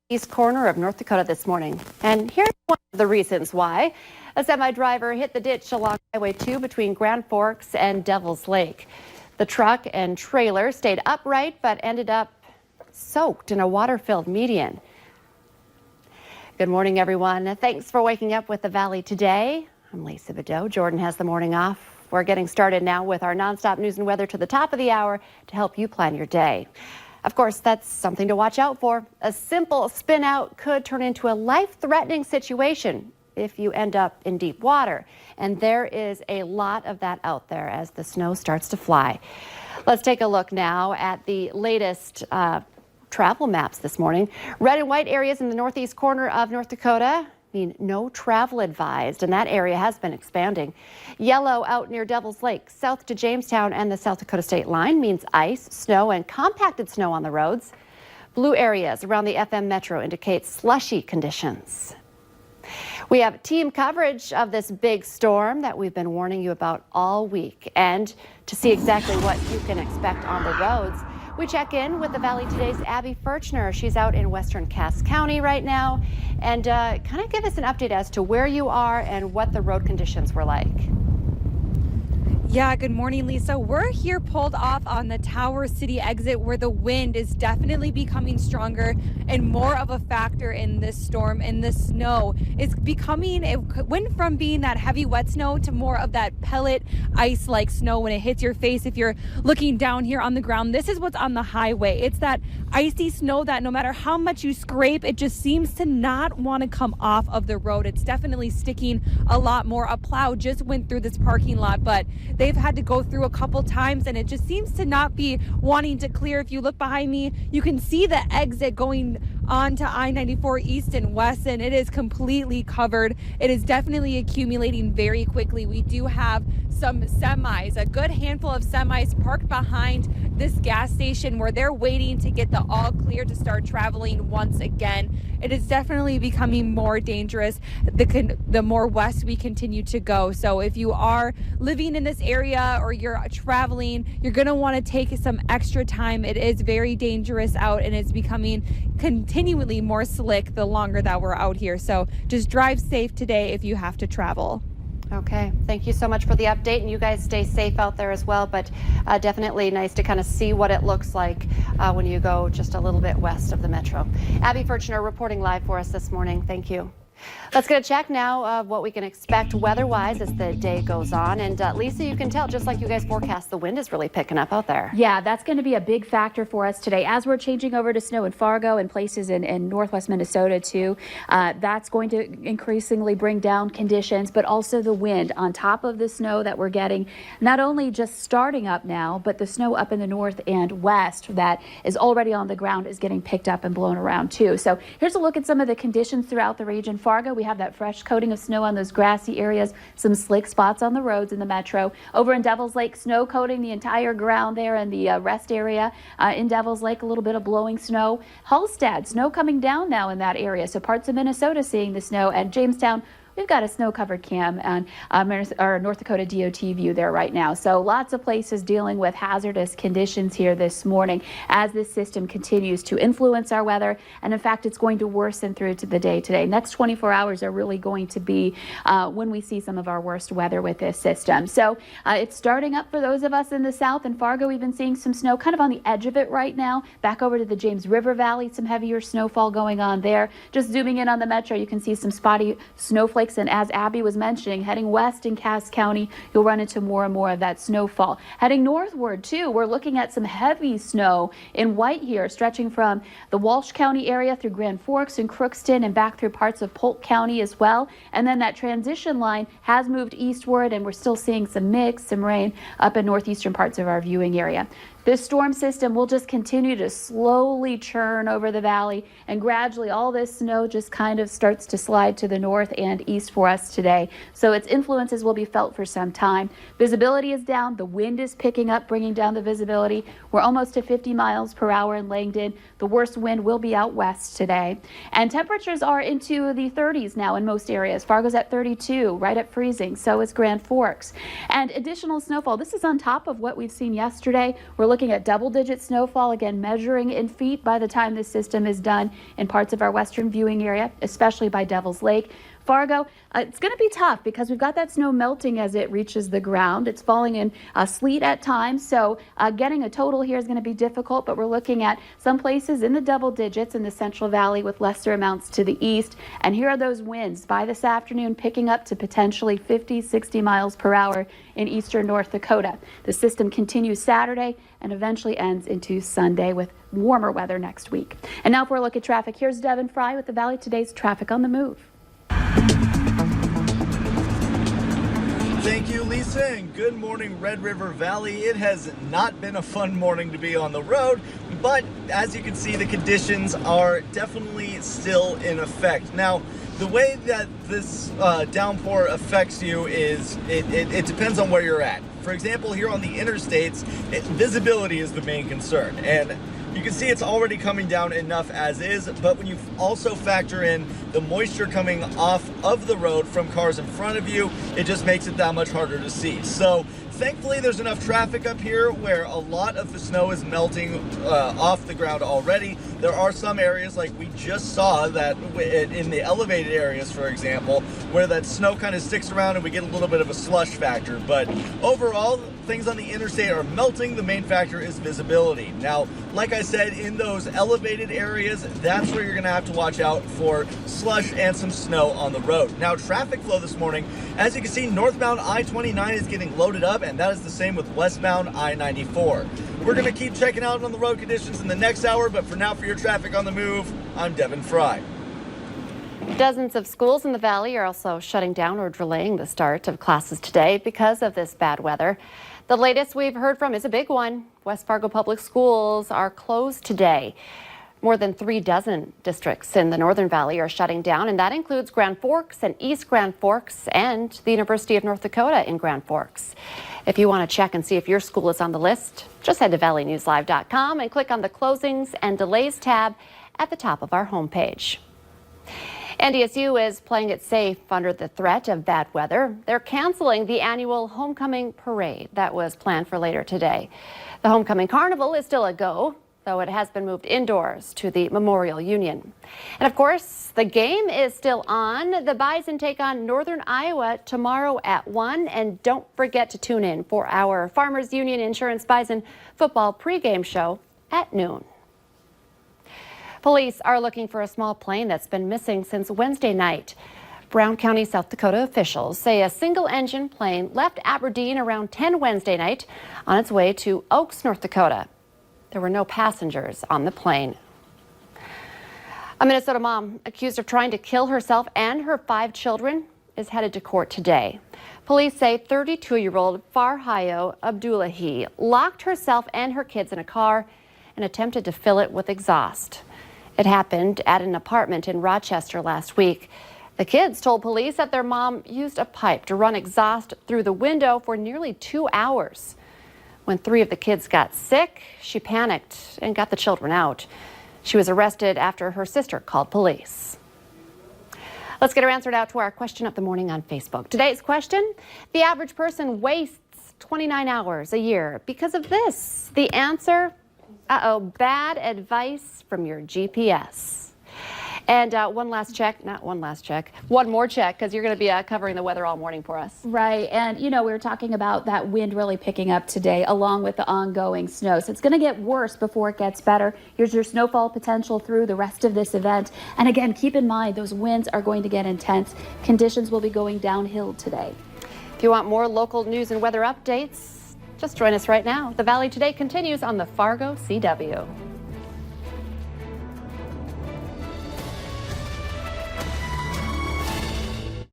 East corner of North Dakota this morning. And here's one of the reasons why. A semi-driver hit the ditch along Highway 2 between Grand Forks and Devil's Lake. The truck and trailer stayed upright but ended up soaked in a water-filled median. Good morning, everyone. Thanks for waking up with the Valley today. I'm Lisa Bedeau. Jordan has the morning off. We're getting started now with our nonstop news and weather to the top of the hour to help you plan your day. Of course, that's something to watch out for. A simple spin out could turn into a life-threatening situation if you end up in deep water. And there is a lot of that out there as the snow starts to fly. Let's take a look now at the latest travel maps this morning. Red and white areas in the northeast corner of North Dakota mean no travel advised, and that area has been expanding. Yellow out near Devil's Lake, south to Jamestown and the South Dakota state line means ice, snow, and compacted snow on the roads. Blue areas around the FM Metro indicate slushy conditions. We have team coverage of this big storm that we've been warning you about all week. And to see exactly what you can expect on the roads, we check in with the Valley Today's Abby Furchner. She's out in western Cass County right now, and kind of give us an update as to where you are and what the road conditions were like. Yeah, good morning, Lisa. We're here pulled off on the Tower City exit where the wind is definitely becoming stronger and more of a factor in this storm, and the snow is becoming, it went from being that heavy wet snow to more of that pellet ice-like snow when it hits your face. If you're looking down here on the ground, this is what's on the highway. It's that icy snow that no matter how much you scrape, it just seems to not want to come off of the road. It's definitely sticking a lot more. A plow just went through this parking lot, but they've had to go through a couple times and it just seems to not be wanting to clear. If you look behind me, you can see the exit going on to I-94 east and west, and it is completely covered. It is definitely accumulating very quickly. We do have some semis, a good handful of semis parked behind this gas station where they're waiting to get the all clear to start traveling once again. It is definitely becoming more dangerous the more west we continue to go. So if you are living in this area or you're traveling, you're going to want to take some extra time. It is very dangerous out, and it's becoming continually more slick the longer that we're out here. So just drive safe today if you have to travel. Okay, thank you so much for the update, and you guys stay safe out there as well, but definitely nice to kind of see what it looks like when you go just a little bit west of the metro. Abby Furchner reporting live for us this morning. Thank you. Let's get a check now of what we can expect weather-wise as the day goes on. And Lisa, you can tell, just like you guys forecast, the wind is really picking up out there. Yeah, that's going to be a big factor for us today. As we're changing over to snow in Fargo and places in northwest Minnesota, too, that's going to increasingly bring down conditions, but also the wind on top of the snow that we're getting, not only just starting up now, but the snow up in the north and west that is already on the ground is getting picked up and blown around, too. So here's a look at some of the conditions throughout the region. Fargo, we have that fresh coating of snow on those grassy areas, some slick spots on the roads in the metro. Over in Devil's Lake, snow coating the entire ground there in the rest area. In Devil's Lake, a little bit of blowing snow. Hallstatt, snow coming down now in that area. So parts of Minnesota seeing the snow. And Jamestown, we've got a snow-covered cam and our North Dakota DOT view there right now. So lots of places dealing with hazardous conditions here this morning as this system continues to influence our weather. And in fact, it's going to worsen through to the day today. Next 24 hours are really going to be when we see some of our worst weather with this system. So it's starting up for those of us in the south. In Fargo, we've been seeing some snow kind of on the edge of it right now. Back over to the James River Valley, some heavier snowfall going on there. Just zooming in on the metro, you can see some spotty snowflakes. And as Abby was mentioning, heading west in Cass County, you'll run into more and more of that snowfall. Heading northward, too, we're looking at some heavy snow in white here, stretching from the Walsh County area through Grand Forks and Crookston and back through parts of Polk County as well. And then that transition line has moved eastward, and we're still seeing some mix, some rain up in northeastern parts of our viewing area. This storm system will just continue to slowly churn over the valley, and gradually all this snow just kind of starts to slide to the north and east for us today. So its influences will be felt for some time. Visibility is down. The wind is picking up, bringing down the visibility. We're almost to 50 miles per hour in Langdon. The worst wind will be out west today. And temperatures are into the 30s now in most areas. Fargo's at 32, right at freezing. So is Grand Forks. And additional snowfall. This is on top of what we've seen yesterday. We're looking at double-digit snowfall, again, measuring in feet by the time this system is done in parts of our western viewing area, especially by Devil's Lake. Fargo, it's going to be tough because we've got that snow melting as it reaches the ground. It's falling in sleet at times, so getting a total here is going to be difficult, but we're looking at some places in the double digits in the Central Valley with lesser amounts to the east. And here are those winds by this afternoon picking up to potentially 50, 60 miles per hour in eastern North Dakota. The system continues Saturday and eventually ends into Sunday with warmer weather next week. And now for a look at traffic, here's Devin Fry with the Valley Today's Traffic on the Move. Thank you, Lisa, and good morning, Red River Valley. It has not been a fun morning to be on the road, but as you can see, the conditions are definitely still in effect. Now, the way that this downpour affects you is it depends on where you're at. For example, here on the interstates, visibility is the main concern, and you can see it's already coming down enough as is, but when you also factor in the moisture coming off of the road from cars in front of you, it just makes it that much harder to see. So thankfully there's enough traffic up here where a lot of the snow is melting off the ground already. There are some areas like we just saw that in the elevated areas, for example, where that snow kind of sticks around and we get a little bit of a slush factor. But overall, things on the interstate are melting. The main factor is visibility. Now, like I said, in those elevated areas, that's where you're going to have to watch out for slush and some snow on the road. Now, traffic flow this morning, as you can see, northbound I-29 is getting loaded up, and that is the same with westbound I-94. We're going to keep checking out on the road conditions in the next hour, but for now, for your traffic on the move, I'm Devin Fry. Dozens of schools in the valley are also shutting down or delaying the start of classes today because of this bad weather. The latest we've heard from is a big one. West Fargo Public Schools are closed today. More than 36 districts in the Northern Valley are shutting down, and that includes Grand Forks and East Grand Forks and the University of North Dakota in Grand Forks. If you want to check and see if your school is on the list, just head to valleynewslive.com and click on the Closings and Delays tab at the top of our homepage. NDSU is playing it safe under the threat of bad weather. They're canceling the annual homecoming parade that was planned for later today. The homecoming carnival is still a go, though it has been moved indoors to the Memorial Union. And of course, the game is still on. The Bison take on Northern Iowa tomorrow at 1. And don't forget to tune in for our Farmers Union Insurance Bison football pregame show at noon. Police are looking for a small plane that's been missing since Wednesday night. Brown County, South Dakota officials say a single-engine plane left Aberdeen around 10 Wednesday night on its way to Oaks, North Dakota. There were no passengers on the plane. A Minnesota mom accused of trying to kill herself and her 5 children is headed to court today. Police say 32-year-old Farhayo Abdullahi locked herself and her kids in a car and attempted to fill it with exhaust. It happened at an apartment in Rochester last week. The kids told police that their mom used a pipe to run exhaust through the window for nearly 2 hours. When 3 of the kids got sick, she panicked and got the children out. She was arrested after her sister called police. Let's get our answer out to our question of the morning on Facebook. Today's question: the average person wastes 29 hours a year because of this. The answer: bad advice from your GPS. And one more check, because you're going to be covering the weather all morning for us. Right. And, we were talking about that wind really picking up today, along with the ongoing snow. So it's going to get worse before it gets better. Here's your snowfall potential through the rest of this event. And again, keep in mind, those winds are going to get intense. Conditions will be going downhill today. If you want more local news and weather updates, just join us right now. The Valley Today continues on the Fargo CW.